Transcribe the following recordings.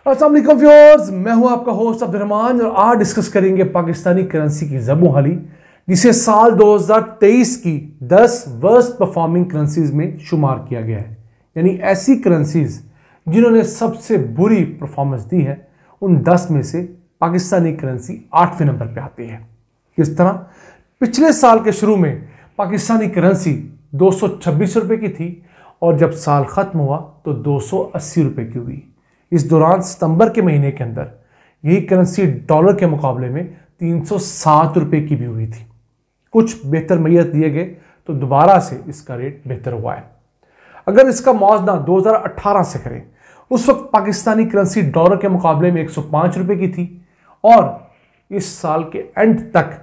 अस्सलाम वालेकुम व्यूअर्स, मैं हूं आपका होस्ट अब्दुर्रहमान और आज डिस्कस करेंगे पाकिस्तानी करेंसी की ज़बूहाली, जिसे साल 2023 की 10 वर्स्ट परफॉर्मिंग करेंसीज में शुमार किया गया है। यानी ऐसी करेंसीज जिन्होंने सबसे बुरी परफॉर्मेंस दी है, उन 10 में से पाकिस्तानी करेंसी 8वें नंबर पे आती है। किस तरह? पिछले साल के शुरू में पाकिस्तानी करेंसी 226 रुपये की थी और जब साल ख़त्म हुआ तो 280 रुपये की हुई। इस दौरान सितंबर के महीने के अंदर यही करेंसी डॉलर के मुकाबले में 307 रुपये की भी हुई थी। कुछ बेहतर मैयत दिए गए तो दोबारा से इसका रेट बेहतर हुआ है। अगर इसका मौजना 2018 से करें, उस वक्त पाकिस्तानी करेंसी डॉलर के मुकाबले में 105 रुपये की थी और इस साल के एंड तक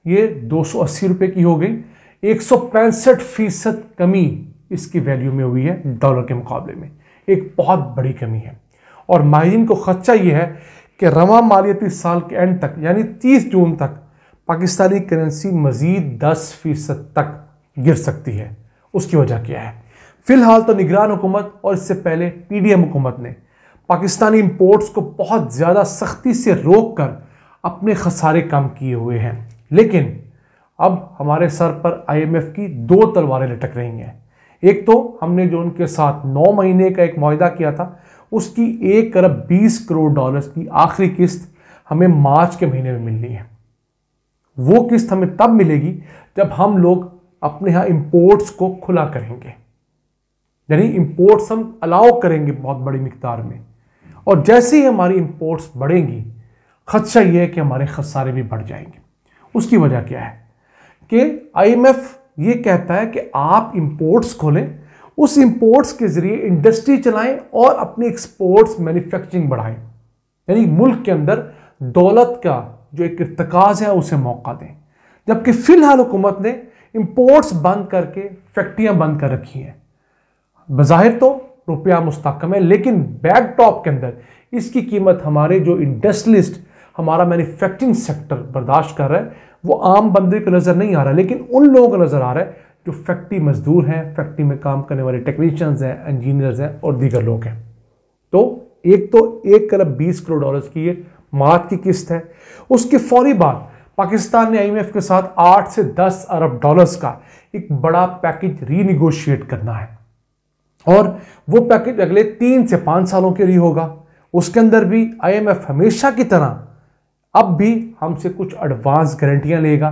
ये 280 रुपये की हो गई। 165% कमी इसकी वैल्यू में हुई है डॉलर के मुकाबले में, एक बहुत बड़ी कमी है। और माहिरीन को खदशा यह है कि रवां मालियाती साल के एंड तक यानी 30 जून तक पाकिस्तानी करेंसी मजीद 10% तक गिर सकती है। उसकी वजह क्या है? फिलहाल तो निगरान हुकूमत और इससे पहले पीडीएम हुकूमत ने पाकिस्तानी इंपोर्ट्स को बहुत ज़्यादा सख्ती से रोक कर अपने खसारे कम किए हुए हैं, लेकिन अब हमारे सर पर IMF की 2 तलवारें लटक रही हैं। एक तो हमने जो उनके साथ 9 महीने का एक मुआहदा किया था, उसकी 1 अरब 20 करोड़ डॉलर्स की आखिरी किस्त हमें मार्च के महीने में मिलनी है। वो किस्त हमें तब मिलेगी जब हम लोग अपने यहाँ इंपोर्ट्स को खुला करेंगे, यानी इंपोर्ट्स हम अलाउ करेंगे बहुत बड़ी मिकदार में। और जैसे ही हमारी इंपोर्ट्स बढ़ेंगी, खदशा ये है कि हमारे खसारे भी बढ़ जाएंगे। उसकी वजह क्या है कि IMF ये कहता है कि आप इंपोर्ट्स खोलें, उस इंपोर्ट्स के जरिए इंडस्ट्री चलाएं और अपनी एक्सपोर्ट्स मैन्युफैक्चरिंग बढ़ाएं, यानी मुल्क के अंदर दौलत का जो एक इर्तिकाज है उसे मौका दें। जबकि फिलहाल हुकूमत ने इंपोर्ट्स बंद करके फैक्ट्रियां बंद कर रखी हैं। बज़ाहिर तो रुपया मुस्तहकम है, लेकिन बैकटॉप के अंदर इसकी कीमत हमारे जो इंडस्ट्रियलिस्ट, हमारा मैन्युफैक्चरिंग सेक्टर बर्दाश्त कर रहा है, वो आम बंदे को नज़र नहीं आ रहा, लेकिन उन लोगों को नज़र आ रहा है जो फैक्ट्री मजदूर हैं, फैक्ट्री में काम करने वाले टेक्नीशियंस हैं, इंजीनियर्स हैं और दीगर लोग हैं। तो 1 अरब 20 करोड़ डॉलर्स की ये मार्च की किस्त है। उसके फौरी बाद पाकिस्तान ने IMF के साथ 8 से 10 अरब डॉलर्स का एक बड़ा पैकेज रीनिगोशिएट करना है और वो पैकेज अगले 3 से 5 सालों के लिए होगा। उसके अंदर भी IMF हमेशा की तरह अब भी हमसे कुछ एडवांस गारंटियां लेगा,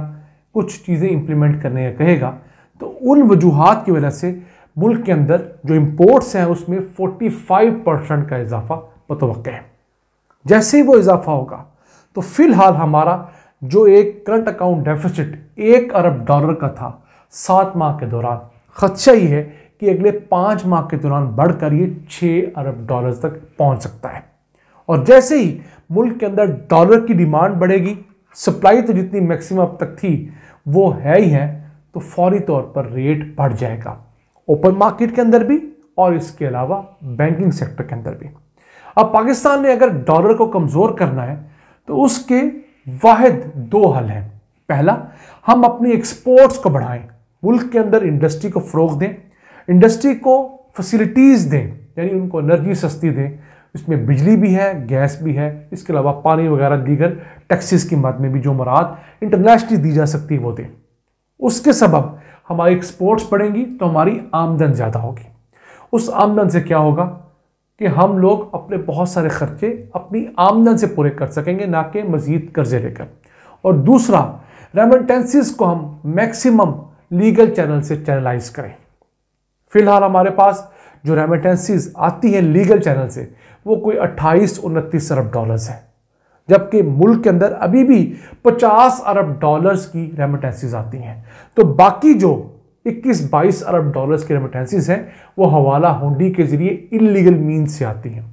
कुछ चीज़ें इंप्लीमेंट करने का कहेगा। तो उन वजूहात की वजह से मुल्क के अंदर जो इंपोर्ट्स हैं उसमें 45% का इजाफा मुतवक्के है। जैसे ही वो इजाफा होगा तो फिलहाल हमारा जो एक करंट अकाउंट डेफिसिट 1 अरब डॉलर का था 7 माह के दौरान, खदशा ही है कि अगले 5 माह के दौरान बढ़कर ये 6 अरब डॉलर तक पहुंच सकता है। और जैसे ही मुल्क के अंदर डॉलर की डिमांड बढ़ेगी, सप्लाई तो जितनी मैक्सिमम अब तक थी वो है ही है, तो फौरी तौर पर रेट बढ़ जाएगा ओपन मार्केट के अंदर भी और इसके अलावा बैंकिंग सेक्टर के अंदर भी। अब पाकिस्तान ने अगर डॉलर को कमज़ोर करना है तो उसके वाहिद 2 हल हैं। पहला, हम अपनी एक्सपोर्ट्स को बढ़ाएं, मुल्क के अंदर इंडस्ट्री को फ़रोग़ दें, इंडस्ट्री को फैसिलिटीज़ दें, यानी उनको एनर्जी सस्ती दें, इसमें बिजली भी है, गैस भी है, इसके अलावा पानी वगैरह दीगर टैक्सेस की मद में भी जो मराद इंटरनेशनली दी जा सकती है वो दें। उसके सबब हमारी एक्सपोर्ट्स बढ़ेंगी तो हमारी आमदन ज़्यादा होगी। उस आमदन से क्या होगा कि हम लोग अपने बहुत सारे खर्चे अपनी आमदन से पूरे कर सकेंगे, ना कि मज़ीद कर्जे लेकर। और दूसरा, रेमिटेंसेस को हम मैक्सिमम लीगल चैनल से चैनलाइज करें। फिलहाल हमारे पास जो रेमिटेंसेस आती है लीगल चैनल से वो कोई 28-29 अरब डॉलर्स है, जबकि मुल्क के अंदर अभी भी 50 अरब डॉलर्स की रेमिटेंसेस आती हैं। तो बाकी जो 21-22 अरब डॉलर्स की रेमिटेंसेस हैं वो हवाला हुंडी के जरिए इलीगल मीन्स से आती हैं।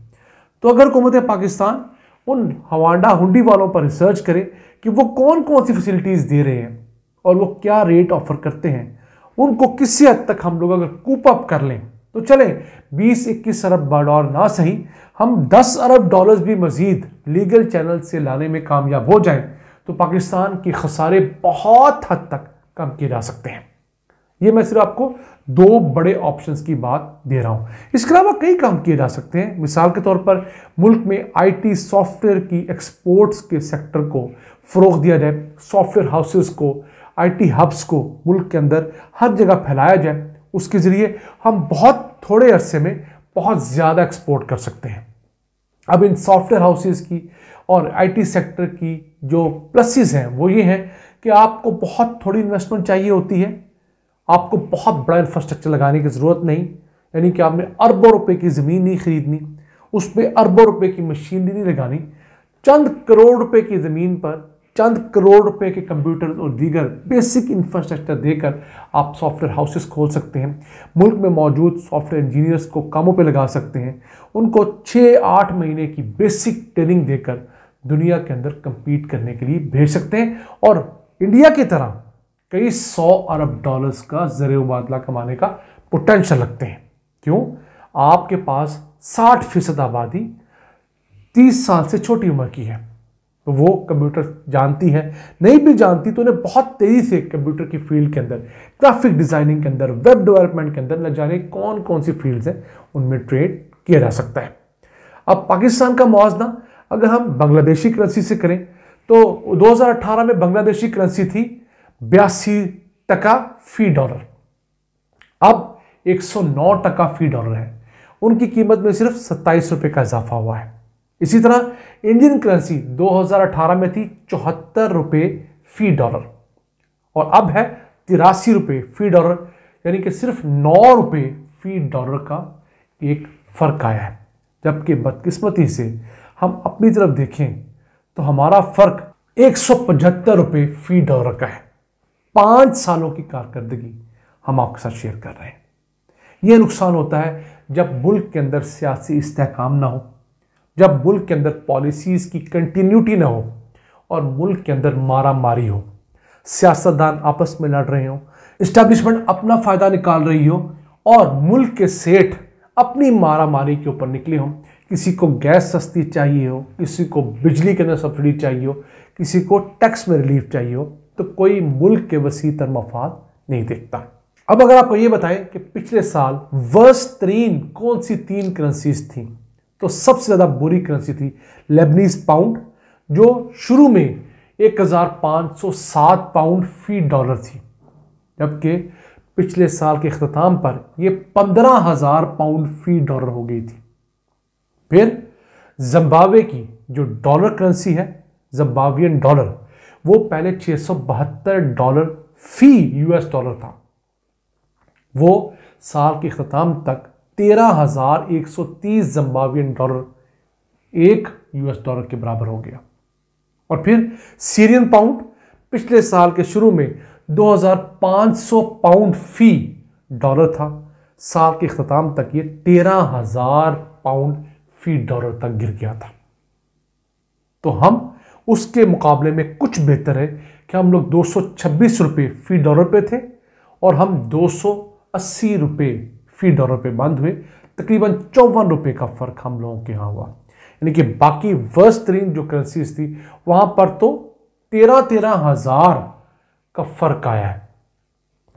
तो अगर हुकूमत पाकिस्तान उन हवाला हुंडी वालों पर रिसर्च करे कि वो कौन कौन सी फैसिलिटीज़ दे रहे हैं और वो क्या रेट ऑफर करते हैं, उनको किसी हद तक हम लोग अगर कूप अप कर लें तो चले 20-21 अरब डॉलर ना सही, हम 10 अरब डॉलर्स भी मजीद लीगल चैनल से लाने में कामयाब हो जाएं तो पाकिस्तान के खसारे बहुत हद तक कम किए जा सकते हैं। ये मैं सिर्फ आपको दो बड़े ऑप्शंस की बात दे रहा हूं। इसके अलावा कई काम किए जा सकते हैं। मिसाल के तौर पर मुल्क में आईटी सॉफ्टवेयर की एक्सपोर्ट्स के सेक्टर को फरोग दिया जाए, सॉफ्टवेयर हाउसेस को, आईटी हब्स को मुल्क के अंदर हर जगह फैलाया जाए। उसके जरिए हम बहुत थोड़े अरसे में बहुत ज़्यादा एक्सपोर्ट कर सकते हैं। अब इन सॉफ्टवेयर हाउसेस की और आईटी सेक्टर की जो प्लसेस हैं वो ये हैं कि आपको बहुत थोड़ी इन्वेस्टमेंट चाहिए होती है, आपको बहुत बड़ा इंफ्रास्ट्रक्चर लगाने की ज़रूरत नहीं, यानी कि आपने अरबों रुपए की ज़मीन नहीं खरीदनी, उस पर अरबों रुपए की मशीनरी नहीं लगानी। चंद करोड़ रुपए की ज़मीन पर चंद करोड़ रुपए के कंप्यूटर और दीगर बेसिक इंफ्रास्ट्रक्चर देकर आप सॉफ्टवेयर हाउसेस खोल सकते हैं। मुल्क में मौजूद सॉफ्टवेयर इंजीनियर्स को कामों पे लगा सकते हैं, उनको 6-8 महीने की बेसिक ट्रेनिंग देकर दुनिया के अंदर compete करने के लिए भेज सकते हैं और इंडिया की तरह कई 100 अरब डॉलर्स का ज़रिए मुबादला कमाने का पोटेंशियल रखते हैं। क्यों? आपके पास 60% आबादी 30 साल से छोटी उम्र की है, तो वो कंप्यूटर जानती है, नहीं भी जानती तो उन्हें बहुत तेजी से कंप्यूटर की फील्ड के अंदर, ग्राफिक डिजाइनिंग के अंदर, वेब डेवलपमेंट के अंदर न जाने कौन कौन सी फील्ड्स हैं उनमें ट्रेड किया जा सकता है। अब पाकिस्तान का मुआवजा अगर हम बांग्लादेशी करेंसी से करें तो 2018 में बांग्लादेशी करेंसी थी 82 टका फी डॉलर, अब 109 टका फी डॉलर है। उनकी कीमत में सिर्फ 27 रुपए का इजाफा हुआ है। इसी तरह इंडियन करेंसी 2018 में थी 74 रुपए फी डॉलर और अब है 83 रुपए फी डॉलर, यानी कि सिर्फ 9 रुपए फी डॉलर का एक फर्क आया है। जबकि बदकिस्मती से हम अपनी तरफ देखें तो हमारा फर्क 175 रुपए फी डॉलर का है। 5 सालों की कारकर्दगी हम आपके साथ शेयर कर रहे हैं। यह नुकसान होता है जब मुल्क के अंदर सियासी इस्तेहकाम ना हो, जब मुल्क के अंदर पॉलिसीज़ की कंटिन्यूटी ना हो और मुल्क के अंदर मारा मारी हो, सियासतदान आपस में लड़ रहे हो, इस्टेब्लिशमेंट अपना फ़ायदा निकाल रही हो और मुल्क के सेठ अपनी मारा मारी के ऊपर निकले हों। किसी को गैस सस्ती चाहिए हो, किसी को बिजली के अंदर सब्सिडी चाहिए हो, किसी को टैक्स में रिलीफ चाहिए हो, तो कोई मुल्क के वसी तर मफाद नहीं देखता। अब अगर आपको ये बताएं कि पिछले साल वर्स्ट तरीन कौन सी 3 करेंसीज थी, तो सबसे ज़्यादा बुरी करेंसी थी लेबनीज पाउंड, जो शुरू में 1507 पाउंड फी डॉलर थी, जबकि पिछले साल के अख्ताम पर यह 15,000 पाउंड फी डॉलर हो गई थी। फिर जिम्बाब्वे की जो डॉलर करेंसी है, जिम्बाब्वियन डॉलर, वो पहले 672 डॉलर फी यूएस डॉलर था, वो साल के अख्ताम तक 13,130 जिम्बाब्वियन डॉलर एक यूएस डॉलर के बराबर हो गया। और फिर सीरियन पाउंड पिछले साल के शुरू में 2,500 पाउंड फी डॉलर था, साल के अख्ताम तक ये 13,000 पाउंड फी डॉलर तक गिर गया था। तो हम उसके मुकाबले में कुछ बेहतर है कि हम लोग 226 रुपये फी डॉलर पे थे और हम 280 रुपये फी डॉलर पे बंद हुए। तकरीबन 54 रुपये का फर्क हम लोगों के यहाँ हुआ, यानी कि बाकी वर्स्ट तरीन जो करेंसीज थी वहां पर तो 13,000 का फर्क आया है।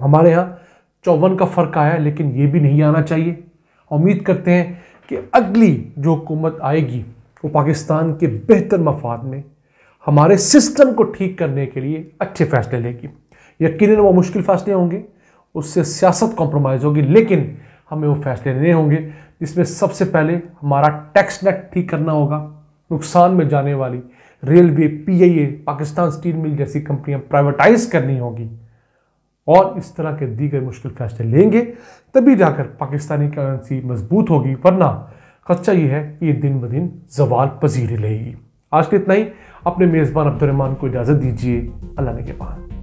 हमारे यहाँ 54 का फर्क आया है, लेकिन ये भी नहीं आना चाहिए। उम्मीद करते हैं कि अगली जो हुकूमत आएगी वो पाकिस्तान के बेहतर मफाद में हमारे सिस्टम को ठीक करने के लिए अच्छे फैसले लेगी। यकीनन वो मुश्किल फैसले होंगे, उससे सियासत कॉम्प्रोमाइज़ होगी, लेकिन हमें वो फैसले लेने होंगे जिसमें सबसे पहले हमारा टैक्स नेट ठीक करना होगा, नुकसान में जाने वाली railway, PIA, Pakistan steel mill जैसी कंपनियां प्राइवेटाइज करनी होगी और इस तरह के दीगर मुश्किल फैसले लेंगे, तभी जाकर पाकिस्तानी करेंसी मजबूत होगी, वरना खदशा ये है कि ये दिन ब दिन जवाल पजीर रहेगी। आज के इतना ही। अपने मेज़बान अब्दुर्रहमान को इजाज़त दीजिए। अल्लाह ने के पास।